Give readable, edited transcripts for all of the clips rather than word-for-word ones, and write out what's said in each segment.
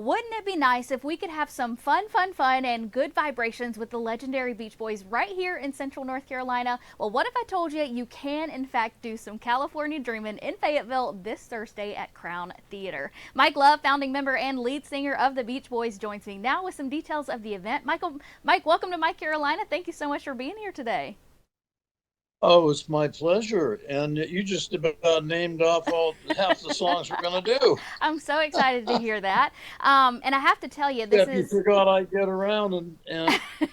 Wouldn't it be nice if we could have some fun, and good vibrations with the legendary Beach Boys right here in Central North Carolina? Well, what if I told you you can, in fact, do some California Dreamin' in Fayetteville this Thursday at Crown Theater? Mike Love, founding member and lead singer of the Beach Boys, joins me now with some details of the event. Mike, welcome to Mike Carolina. Thank you so much for being here today. Oh, it's my pleasure. And you just about named off all half the songs we're going to do. I'm so excited to hear that. And I have to tell you, this Except you is forgot I get around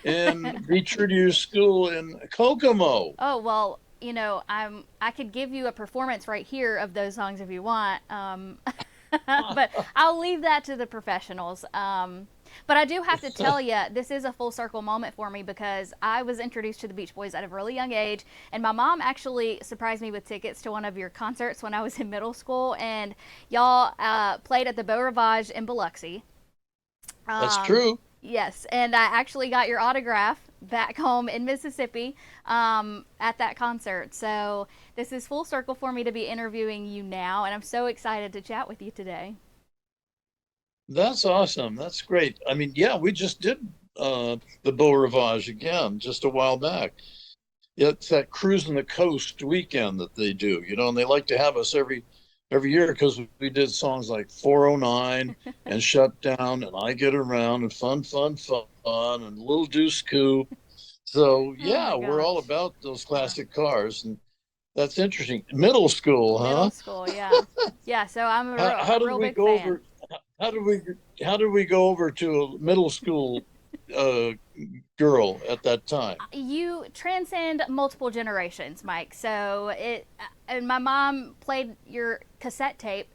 and be true to your school in Kokomo. Oh, well, I could give you a performance right here of those songs if you want. But I'll leave that to the professionals. But I do have to tell you, this is a full circle moment for me because I was introduced to the Beach Boys at a really young age, and my mom actually surprised me with tickets to one of your concerts when I was in middle school, and y'all played at the Beau Rivage in Biloxi. That's Um, true. yes, and I actually got your autograph back home in Mississippi at that concert. So this is full circle for me to be interviewing you now, and I'm so excited to chat with you today. That's awesome. That's great. I mean, yeah, we just did the Beau Rivage again just a while back. It's that cruising the coast weekend that they do, and they like to have us every year because we did songs like 409 and Shut Down and I Get Around and Fun and Little Deuce Coupe. So Oh my yeah, we're all gosh. about those classic cars, and that's interesting. Middle school, Middle huh? school, yeah. Yeah, so I'm How a did real we big go fan. over? How did we how did we go over to a middle school uh, girl at that time? You transcend multiple generations, Mike. And my mom played your cassette tape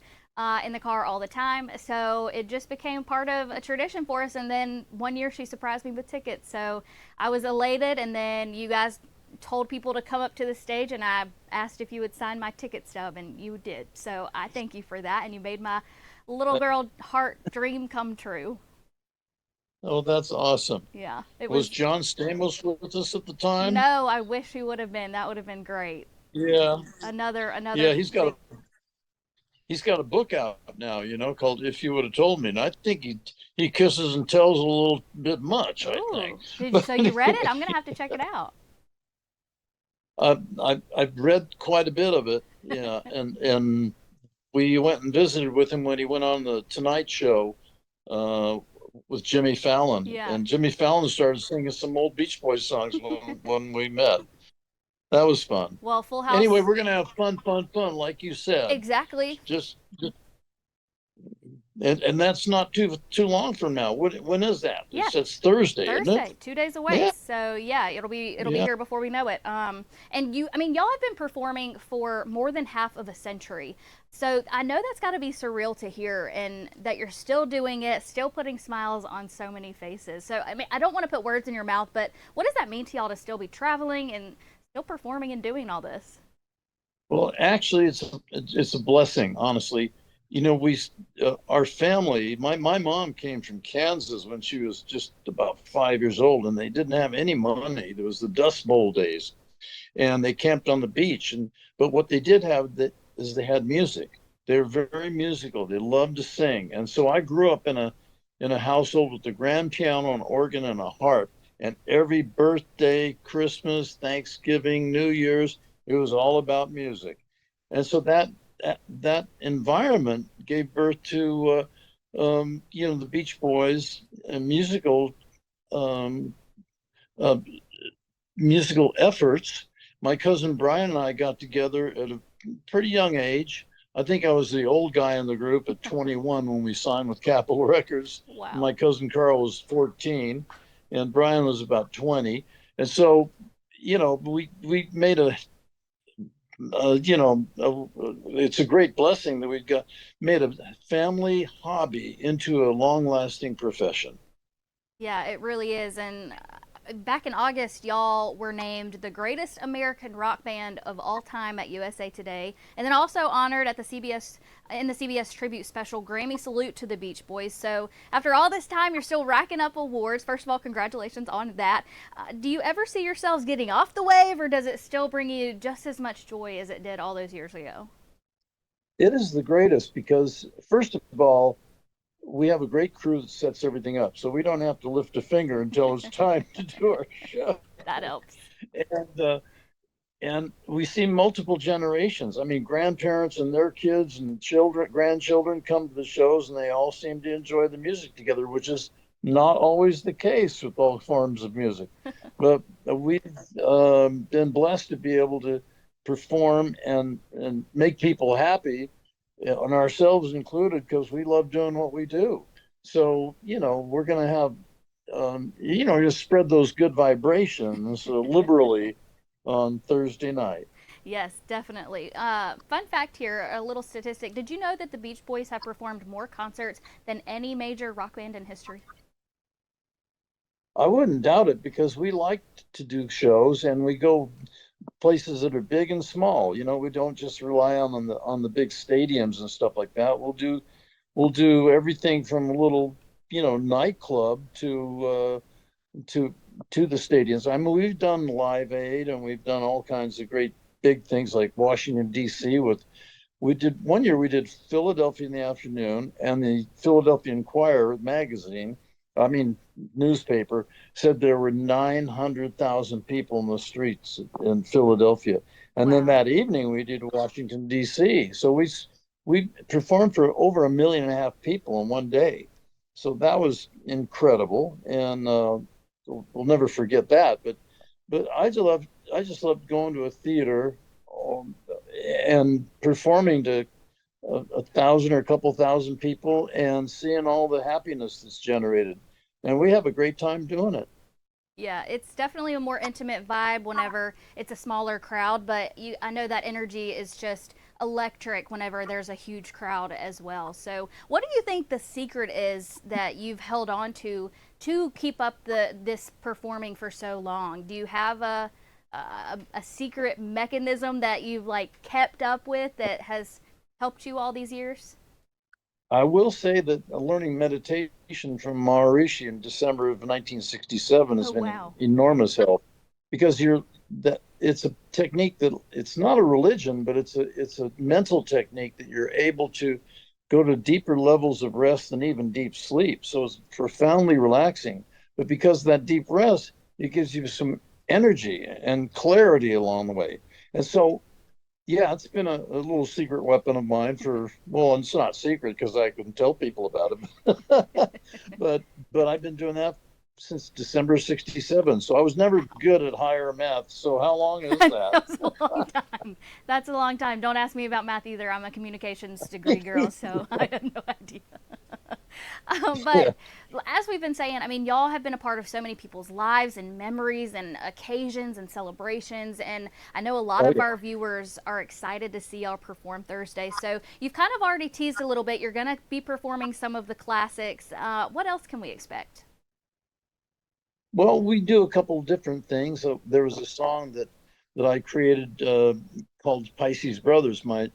in the car all the time, so it just became part of a tradition for us. And then one year she surprised me with tickets, so I was elated. And then you guys told people to come up to the stage, and I asked if you would sign my ticket stub, and you did. So I thank you for that, and you made my little girl heart dream come true. Oh, that's awesome. Yeah, it Was was. John Stamos with us at the time? No, I wish he would have been. That would have been great. Yeah, Another yeah. big. He's got a book out now, called "If You Would Have Told Me," and I think he kisses and tells a little bit much. I think, Ooh, did you? but So you read it? anyway, I'm gonna have to check it out. I've read quite a bit of it. Yeah, and we went and visited with him when he went on the Tonight Show uh, with Jimmy Fallon, Yeah. and Jimmy Fallon started singing some old Beach Boys songs when we met. That was fun. Well, Full Anyway, House. we're gonna have fun, like you said. Exactly. Just and that's not too long from now. When is that? Yeah. It's Thursday, isn't it? Thursday, 2 days away. Yeah, So yeah, it'll be yeah. here before we know it. And I mean, y'all have been performing for more than half of a century. So I know that's got to be surreal to hear, and that you're still doing it, still putting smiles on so many faces. So I mean, I don't want to put words in your mouth, but what does that mean to y'all to still be traveling and still performing and doing all this? Well, actually, it's a blessing, honestly. We our family. My mom came from Kansas when she was just about 5 years old, and they didn't have any money. There was the Dust Bowl days, and they camped on the beach. But what they did have that is they had music. They're very musical. They loved to sing, and so I grew up in a household with a grand piano, an organ, and a harp. And every birthday, Christmas, Thanksgiving, New Year's, it was all about music. And so that environment gave birth to the Beach Boys and um, uh, musical efforts. My cousin Brian and I got together at a pretty young age. I think I was the old guy in the group at 21 when we signed with Capitol Records. Wow. My cousin Carl was 14, and Brian was about 20. And so, we made it's a great blessing that we've got made a family hobby into a long-lasting profession. Yeah, it really is. And back in August, y'all were named the greatest American rock band of all time at USA Today, and then also honored at the CBS tribute special Grammy salute to the Beach Boys. So after all this time, you're still racking up awards. First of all, congratulations on that. Do you ever see yourselves getting off the wave, or does it still bring you just as much joy as it did all those years ago? It is the greatest because, first of all, we have a great crew that sets everything up, so we don't have to lift a finger until it's time to do our show. That helps. And we see multiple generations. I mean, grandparents and their kids and children, grandchildren come to the shows, and they all seem to enjoy the music together, which is not always the case with all forms of music. But we've been blessed to be able to perform and make people happy, and ourselves included, because we love doing what we do. So, we're going to have, just spread those good vibrations liberally on Thursday night. Yes, definitely. Fun fact here, a little statistic. Did you know that the Beach Boys have performed more concerts than any major rock band in history? I wouldn't doubt it, because we like to do shows, and we go places that are big and small. We don't just rely on the big stadiums and stuff like that. We'll do everything from a little, nightclub to to the stadiums. I mean, we've done Live Aid, and we've done all kinds of great big things like Washington D.C. We did one year, we did Philadelphia in the afternoon, and the Philadelphia Inquirer magazine, I mean newspaper, said there were 900,000 people in the streets in Philadelphia. And then Wow. that evening we did Washington D.C. So we performed for over 1.5 million people in one day. So that was incredible, and we'll never forget that. But I just love going to a theater, um, and performing to a thousand or a couple thousand people, and seeing all the happiness that's generated. And we have a great time doing it. Yeah, it's definitely a more intimate vibe whenever it's a smaller crowd, but I know that energy is just electric whenever there's a huge crowd as well. So, what do you think the secret is that you've held on to keep up this performing for so long? Do you have a secret mechanism that you've like kept up with that has helped you all these years? I will say that learning meditation from Maharishi in December of 1967 has Oh, been an wow. enormous help, because it's a technique that, it's not a religion, but it's a mental technique that you're able to go to deeper levels of rest than even deep sleep. So it's profoundly relaxing. But because of that deep rest, it gives you some energy and clarity along the way. And so, yeah, it's been a little secret weapon of mine for, well, it's not secret because I can tell people about it. but I've been doing that since December 67. So I was never good at higher math. So how long is that? That's a long time. That's a long time. Don't ask me about math either. I'm a communications degree girl, so I have no idea. But as we've been saying, I mean, y'all have been a part of so many people's lives and memories and occasions and celebrations. And I know a lot Oh, of yeah. our viewers are excited to see y'all perform Thursday. So you've kind of already teased a little bit. You're going to be performing some of the classics. What else can we expect? Well, we do a couple of different things. So there was a song that I created, called Pisces Brothers. My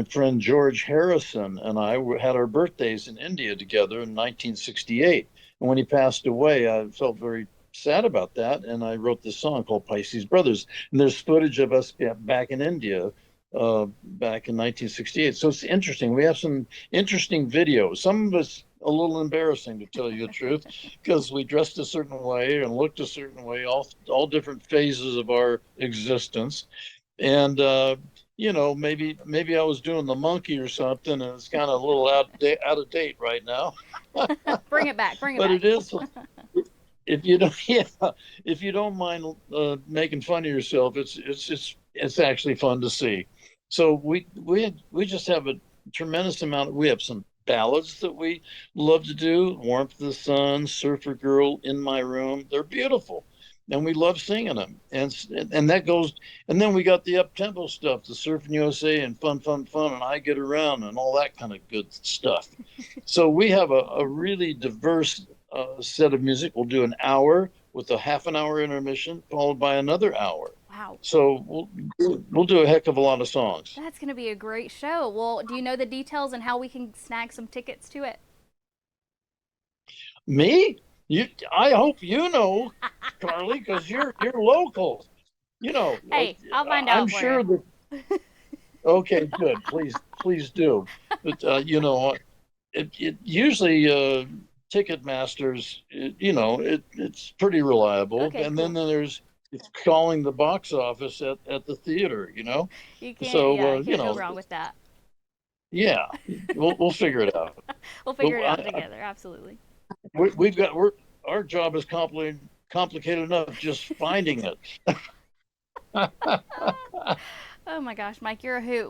friend George Harrison and I had our birthdays in India together in 1968. And when he passed away, I felt very sad about that. And I wrote this song called Pisces Brothers. And there's footage of us back in India, back in 1968. So it's interesting. We have some interesting videos. Some of us a little embarrassing, to tell you the truth, because we dressed a certain way and looked a certain way, all different phases of our existence. And maybe I was doing the monkey or something, and it's kind of a little out of date right now. Bring it back. Bring it But back. it is, if you don't yeah, if you don't mind making fun of yourself, it's actually fun to see. So we just have a tremendous amount. We have some ballads that we love to do: Warmth of the Sun, Surfer Girl, In My Room. They're beautiful, and we love singing them. And that goes. And then we got the up tempo stuff, the Surfing USA and Fun Fun Fun and I Get Around and all that kind of good stuff. So we have a really diverse set of music. We'll do an hour with a half an hour intermission, followed by another hour. Wow. So we'll do a heck of a lot of songs. That's going to be a great show. Well, do you know the details and how we can snag some tickets to it? Me? I hope you know, Carly, because you're local. You know, Hey, I'll find I'm out for you. sure that. Okay, good. Please do. But it usually Ticketmaster's, it's pretty reliable. Okay, And then cool. there's it's calling the box office at the theater, You can't, So yeah, you can't go wrong with that. yeah, we'll figure it out. We'll But figure it out together. Absolutely. we're our job is complicated enough just finding it. Oh my gosh, Mike, you're a hoot.